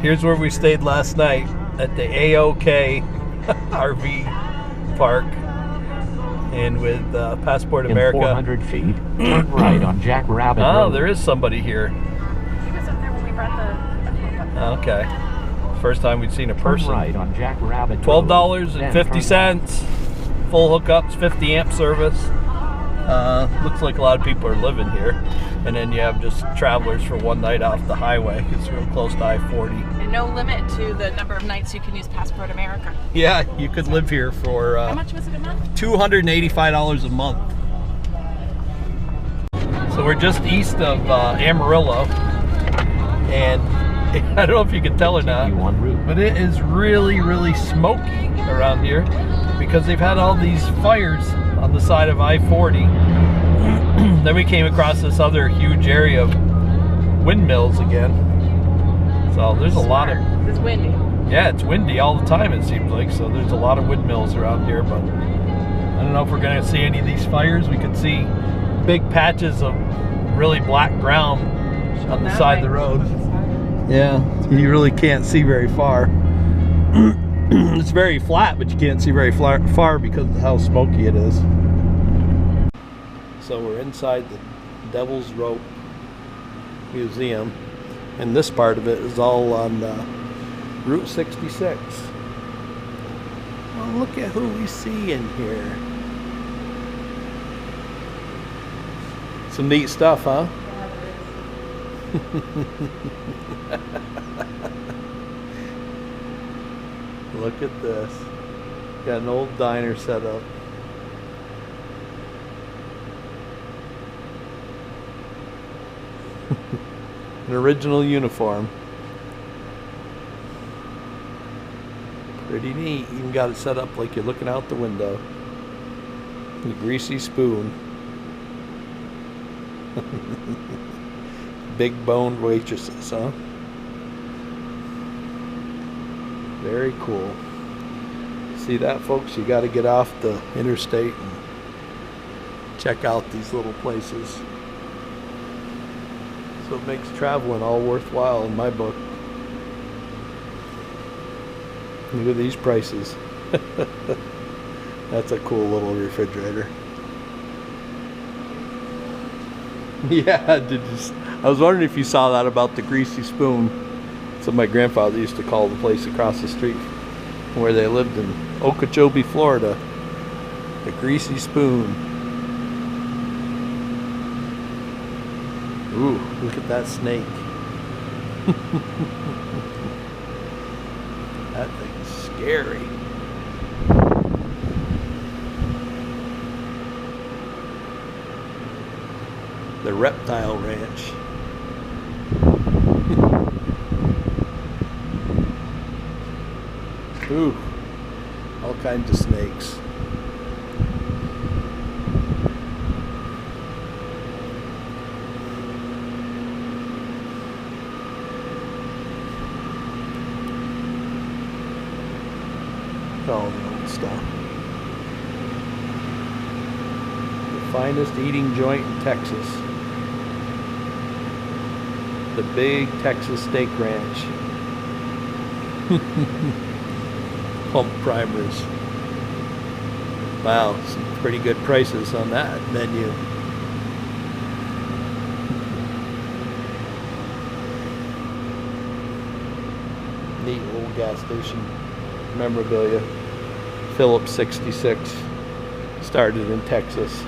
Here's where we stayed last night at the AOK RV park, and with Passport America. In 400 feet, turn right on Jack Rabbit Road. Oh, there is somebody here. He was up there when we brought the equipment. Okay. First time we'd seen a person. Turn right on Jack Rabbit $12.50. Full hookups, 50 amp service. Looks like a lot of people are living here. And then you have just travelers for one night off the highway. It's real close to I-40. And no limit to the number of nights you can use Passport America. Yeah, you could live here for how much was it a month? $285 a month. So we're just east of Amarillo, and I don't know if you can tell or not, but it is really, really smoky around here because they've had all these fires on the side of I-40. Then we came across this other huge area of windmills again. So there's a lot of... It's windy. Yeah, it's windy all the time, it seems like. So there's a lot of windmills around here, but I don't know if we're going to see any of these fires. We could see big patches of really black ground on the side of the road. Yeah, you really can't see very far. It's very flat, but you can't see very far because of how smoky it is. So we're inside the Devil's Rope Museum, and this part of it is all on Route 66. Well, look at who we see in here. Some neat stuff, huh? Look at this. Got an old diner set up. An original uniform. Pretty neat. Even got it set up like you're looking out the window. The greasy spoon. Big boned waitresses, huh? Very cool. See that, folks? You got to get off the interstate and check out these little places. So it makes traveling all worthwhile in my book. Look at these prices. That's a cool little refrigerator. Yeah, I was wondering if you saw that about the greasy spoon. So my grandfather used to call the place across the street from where they lived in Okeechobee, Florida, the Greasy Spoon. Ooh, look at that snake. That thing's scary. The Reptile Ranch. Ooh, all kinds of snakes. All the old stuff. The finest eating joint in Texas. The Big Texas Steak Ranch. Pump primers. Wow, some pretty good prices on that menu. Neat old gas station memorabilia. Phillips 66. Started in Texas.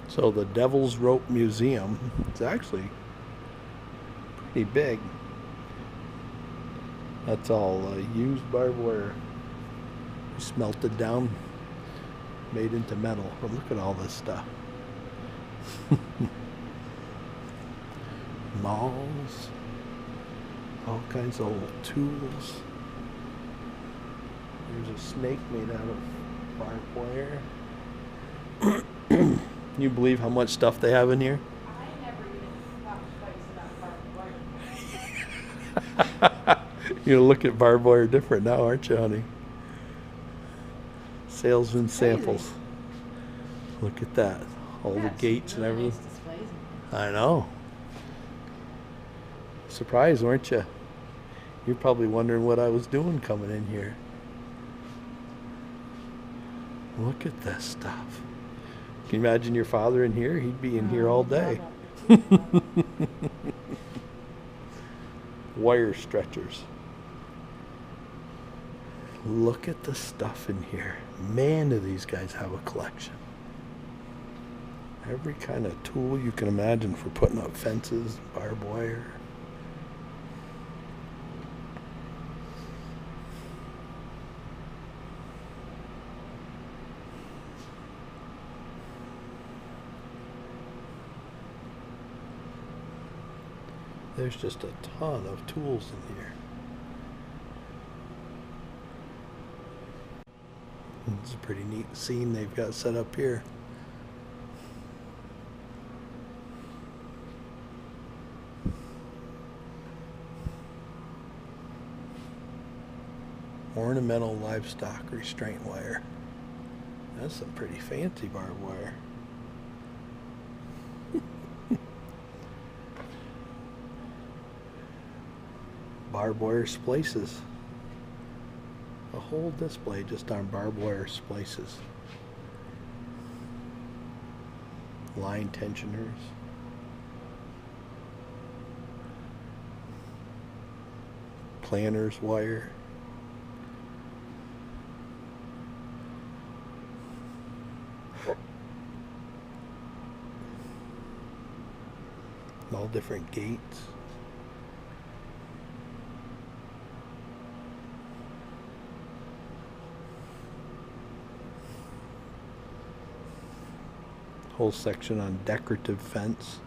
So the Devil's Rope Museum, it's actually pretty big. That's all used barbed wire, smelted down, made into metal. But look at all this stuff. Mauls, all kinds of old tools. There's a snake made out of barbed wire. Can you believe how much stuff they have in here? I never even thought twice about barbed wire. You're gonna look at barbed wire different now, aren't you, honey? Salesman samples. Look at that. All the gates and everything. Nice displays. I know. Surprised, weren't you? You're probably wondering what I was doing coming in here. Look at this stuff. Can you imagine your father in here? He'd be in here all day. Wire stretchers. Look at the stuff in here. Man, do these guys have a collection. Every kind of tool you can imagine for putting up fences, barbed wire. There's just a ton of tools in here. It's a pretty neat scene they've got set up here. Ornamental livestock restraint wire. That's some pretty fancy barbed wire. Barbed wire splices. A whole display just on barbed wire splices. Line tensioners. Planters wire. All different gates. Whole section on decorative fence.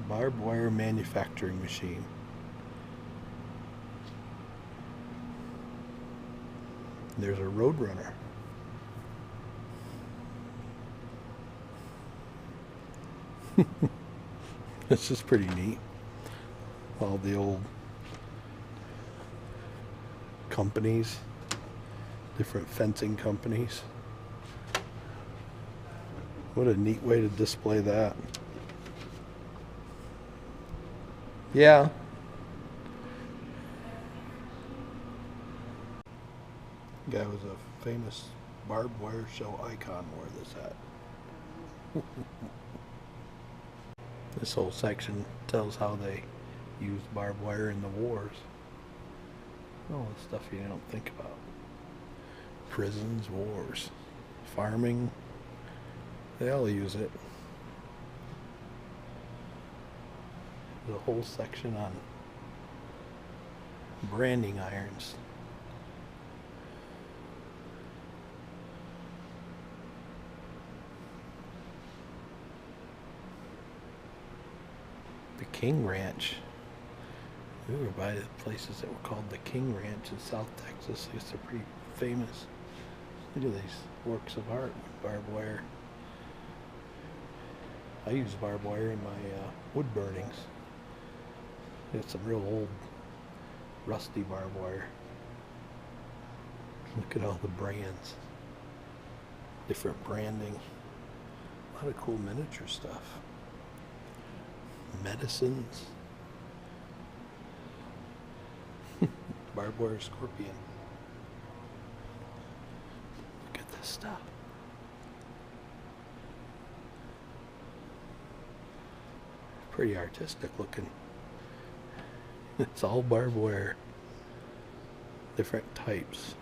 Barbed wire manufacturing machine. There's a Roadrunner. This is pretty neat. All the old companies, different fencing companies. What a neat way to display that. Yeah. Guy was a famous barbed wire show icon wore this hat. This whole section tells how they used barbed wire in the wars. All the stuff you don't think about. Prisons, wars, farming, they all use it. There's a whole section on branding irons. The King Ranch. We were by the places that were called the King Ranch in South Texas. These are pretty famous. Look at these works of art with barbed wire. I use barbed wire in my wood burnings. It's some real old, rusty barbed wire. Look at all the brands. Different branding. A lot of cool miniature stuff. Medicines. Barbed wire scorpion. Look at this stuff. Pretty artistic looking. It's all barbed wire. Different types.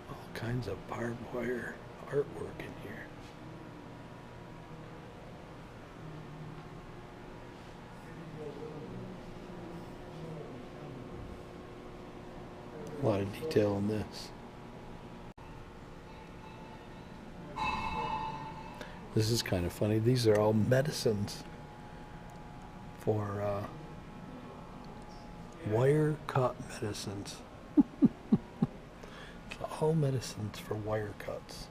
All kinds of barbed wire artwork in here. A lot of detail in this. This is kind of funny. These are all medicines for Wire cut medicines. So all medicines for wire cuts.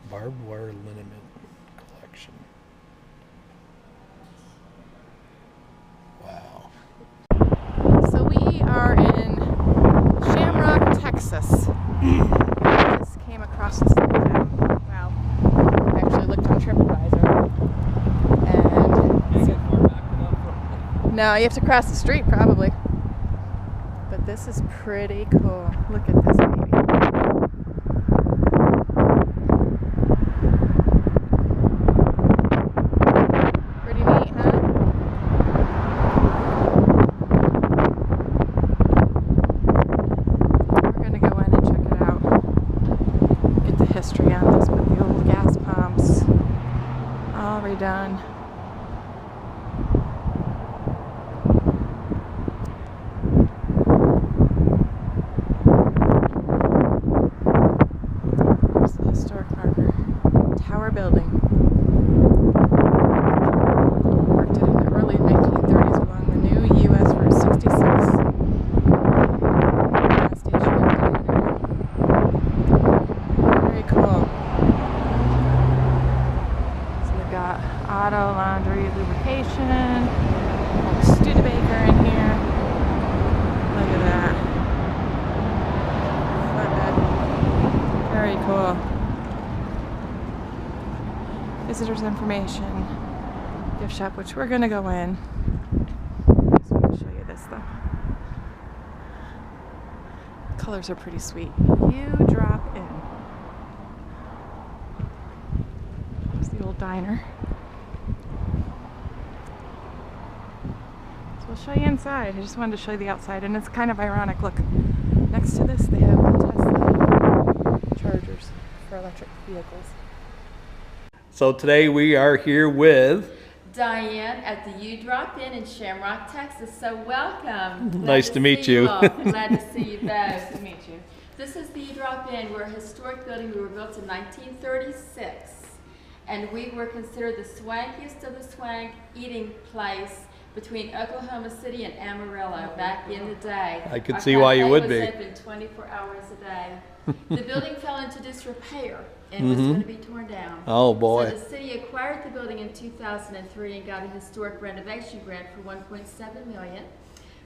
Barbed wire liniment collection. Wow. So we are in Shamrock, Texas. Just came across the street now. Wow. I actually looked on TripAdvisor. And no, you have to cross the street probably. But this is pretty cool. Look at this baby. Pretty neat, huh? We're gonna go in and check it out. Get the history on this with the old gas pumps. All redone. There's the historic marker. Tower building. Worked it in the early 1930s along the new US Route 66. Gas station and diner. Very cool. So we've got auto, laundry, lubrication, Studebaker in here. Look at that. Flatbed. Very cool. Visitors information. Gift shop, which we're gonna go in. Just want to show you this though. The colors are pretty sweet. You drop in. There's the old diner. So we'll show you inside. I just wanted to show you the outside, and it's kind of ironic. Look, next to this they have the Tesla chargers for electric vehicles. So today we are here with Diane at the U Drop In Shamrock, Texas. So welcome. Glad Nice to meet see you. all. Glad to see you both. Nice to meet you. This is the U Drop In. We're a historic building. We were built in 1936, and we were considered the swankiest of the swank eating place between Oklahoma City and Amarillo back in the day. I could see why you would be. Our cafe was open 24 hours a day. The building fell into disrepair and was going to be torn down. Oh boy. So the city acquired the building in 2003 and got a historic renovation grant for $1.7 million.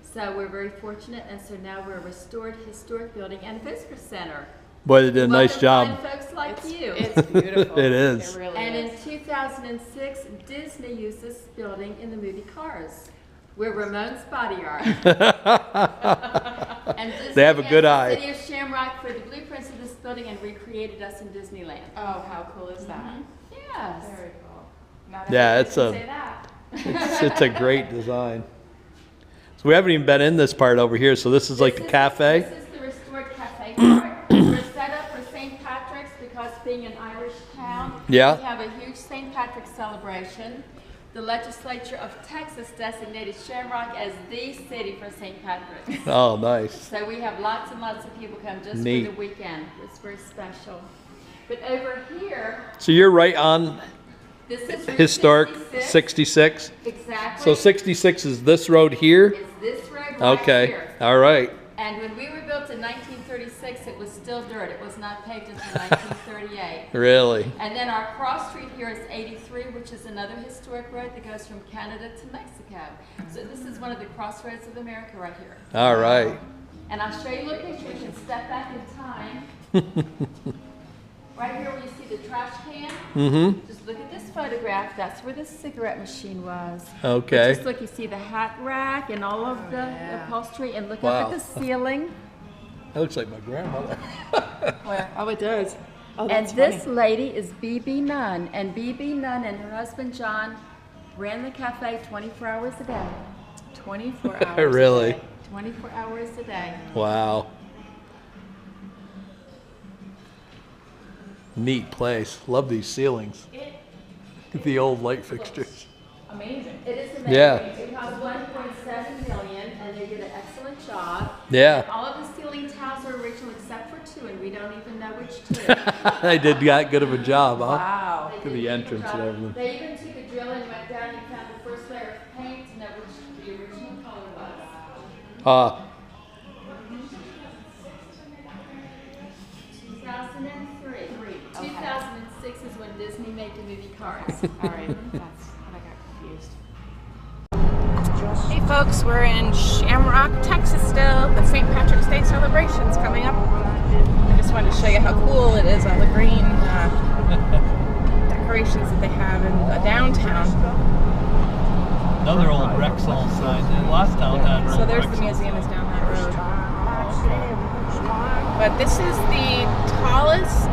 So we're very fortunate, and so now we're a restored historic building and visitor center. Boy, they did a nice job. Welcome fine folks like you. It's beautiful. It is. It really And is. in 2006, Disney used this building in the movie Cars. We're Ramon's Body Art. And Disney They have a good asked eye. the city of Shamrock for the blueprints of this building and recreated us in Disneyland. Oh, how cool is that? Yes. Very cool. Not Yeah, everybody it's can a- say that. It's a great design. So we haven't even been in this part over here. So this is like the cafe. This is the restored cafe part. We're set up for St. Patrick's because being an Irish town, Yeah. we have a huge St. Patrick's celebration. The legislature of Texas designated Shamrock as the city for St. Patrick's. Oh, nice. So we have lots and lots of people come just Neat. for the weekend. It's very special. But over here, So you're right on this is Route historic 66. 66. Exactly. So 66 is this road here? It's this road right Okay. here. All right. And when we were built in 1936, it was still dirt. It was not paved until 1938. Really? And then our cross street here is 83, which is another historic road that goes from Canada to Mexico. So this is one of the crossroads of America right here. All right. And I'll show you a little picture. We can step back in time. Right here where you see the trash can. Mm-hmm. Just look at this photograph. That's where the cigarette machine was. Okay. Just look, you see the hat rack and all of the upholstery, and look Wow. up at the ceiling. That looks like my grandmother. Where? Oh, it does. Oh, And that's this funny. lady is B.B. Nunn, and B.B. Nunn and her husband John ran the cafe 24 hours a day. 24 hours. a Really? day. 24 hours a day. Wow. Neat place. Love these ceilings. The old light fixtures. Amazing. It is amazing. Yeah. It cost $1.7 million, and they did an excellent job. Yeah. All of the ceiling tiles are original except for two, and we don't even know which two. They did that good of a job, huh? Wow. They To did the a good entrance and job. everything. They even took a drill and went down and found the first layer of paint to know which the original color was. Uh, 2003. 2006 is when Disney made the movie Cars. All right, that's what I got confused. Hey folks, we're in Shamrock, Texas still. The St. Patrick's Day celebration's coming up. I just wanted to show you how cool it is, all the green decorations that they have in the downtown. another old Rexall sign. The last town had So there's Rexall the museum is sign. down that road. But this is the tallest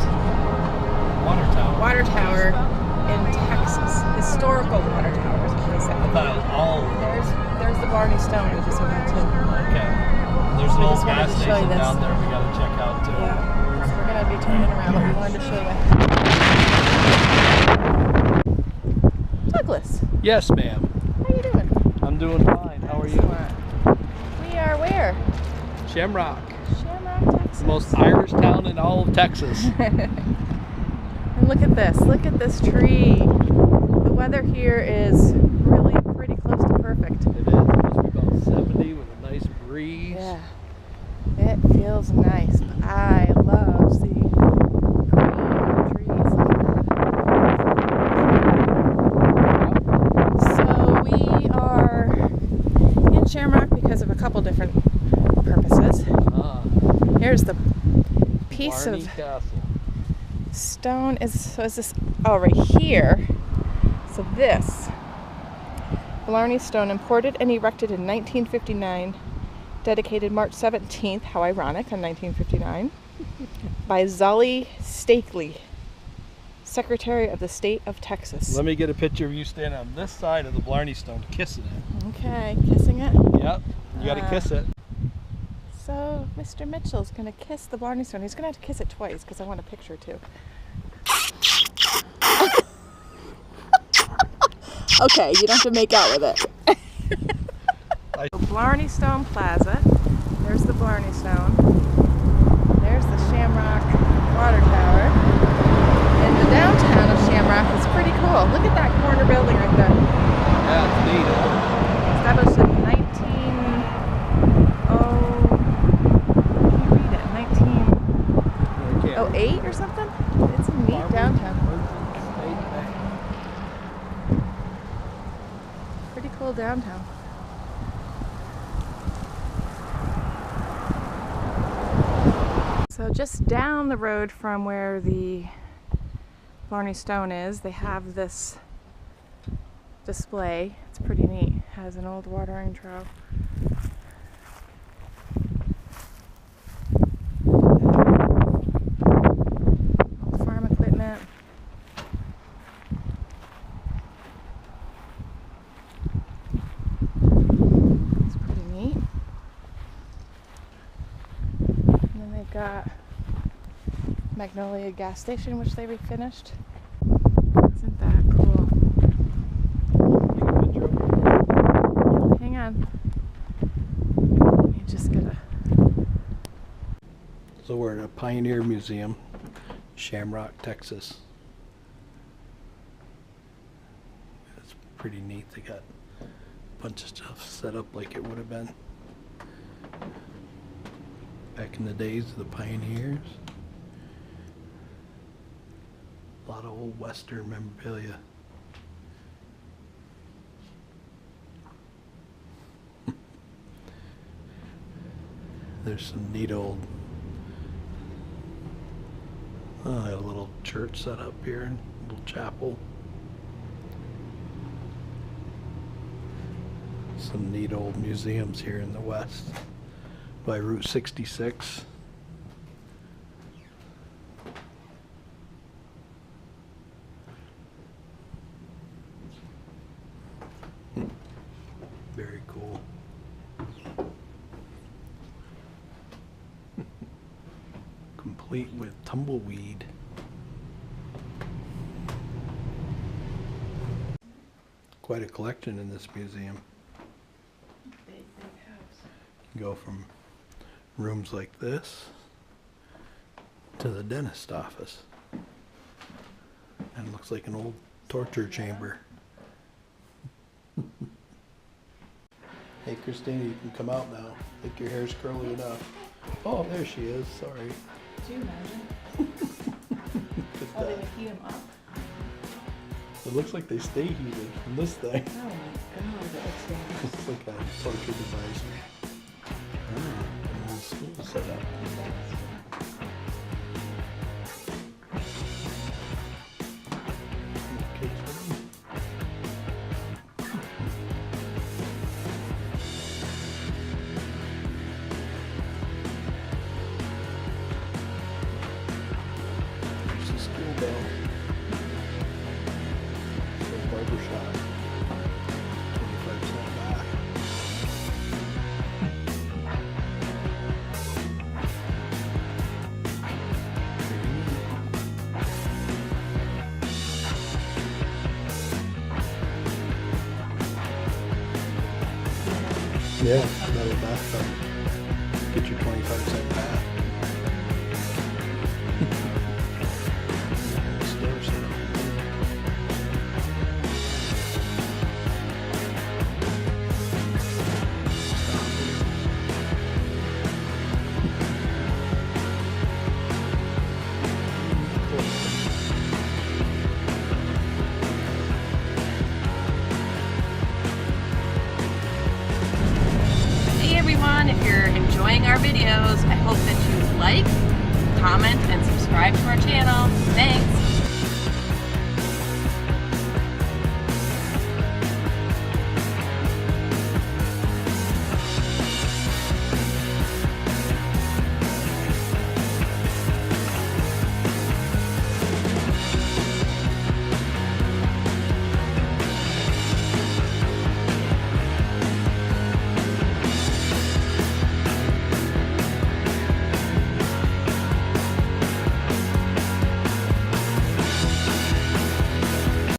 Water tower. water tower in Texas. Historical water tower is what they say. I thought it was all. There's the Blarney Stone, which is what I too. Okay. There's an We old just wanted gas to show you station this. down there we gotta check out too. Yeah. So we're gonna be turning around, but we wanted to show you. Douglas, Yes, ma'am. how you doing? I'm doing fine. How are you? Excellent. We are where? Shamrock. Shamrock, Texas. The most Irish town in all of Texas. And look at this. Look at this tree. The weather here is really pretty close to perfect. It is. It must be about 70 with a nice breeze. Yeah. It feels nice. But I love seeing green trees like that. So we are in Shamrock because of a couple different purposes. Here's the piece Blarney of Castle. stone is this right here. So this Blarney Stone, imported and erected in 1959, dedicated March 17th, how ironic, on 1959, by Zully Stakely, Secretary of the State of Texas. Let me get a picture of you standing on this side of the Blarney Stone kissing it. Okay, kissing it. Yep, you gotta kiss it. So Mr. Mitchell's gonna kiss the Blarney Stone. He's gonna have to kiss it twice because I want a picture too. Okay, you don't have to make out with it. Blarney Stone Plaza. There's the Blarney Stone. There's the Shamrock Water Tower. And the downtown of Shamrock is pretty cool. Look at that corner building right there. Yeah, it's neat, huh? Established in 1908 or something? It's a neat downtown. Pretty cool downtown. So just down the road from where the Blarney Stone is, they have this display. It's pretty neat. It has an old watering trough. Old farm equipment. It's pretty neat. And then they've got Magnolia gas station, which they refinished. Isn't that cool? Hang on. You just gotta. So we're at a Pioneer Museum, Shamrock, Texas. It's pretty neat. They got a bunch of stuff set up like it would have been back in the days of the pioneers. A lot of old Western memorabilia. There's some neat old a little church set up here, a little chapel. Some neat old museums here in the west by Rt.66. Very cool. Complete with tumbleweed. Quite a collection in this museum. Big house. You go from rooms like this to the dentist office. And it looks like an old torture chamber. Hey, Christina, you can come out now. I think your hair's curly enough. Oh, there she is. Sorry. Do you imagine? Good Oh, they God. would heat them up? It looks like they stay heated from this thing. Oh my god, that looks dangerous. It's like a torture device. Oh, school setup. Kids room. There's the school bell. Barbershop. 25% back. Yeah, metal bathtub. Get your 25% back. Stairs set up. Hey everyone, if you're enjoying our videos, I hope that you like, comment, and subscribe to our channel. Thanks!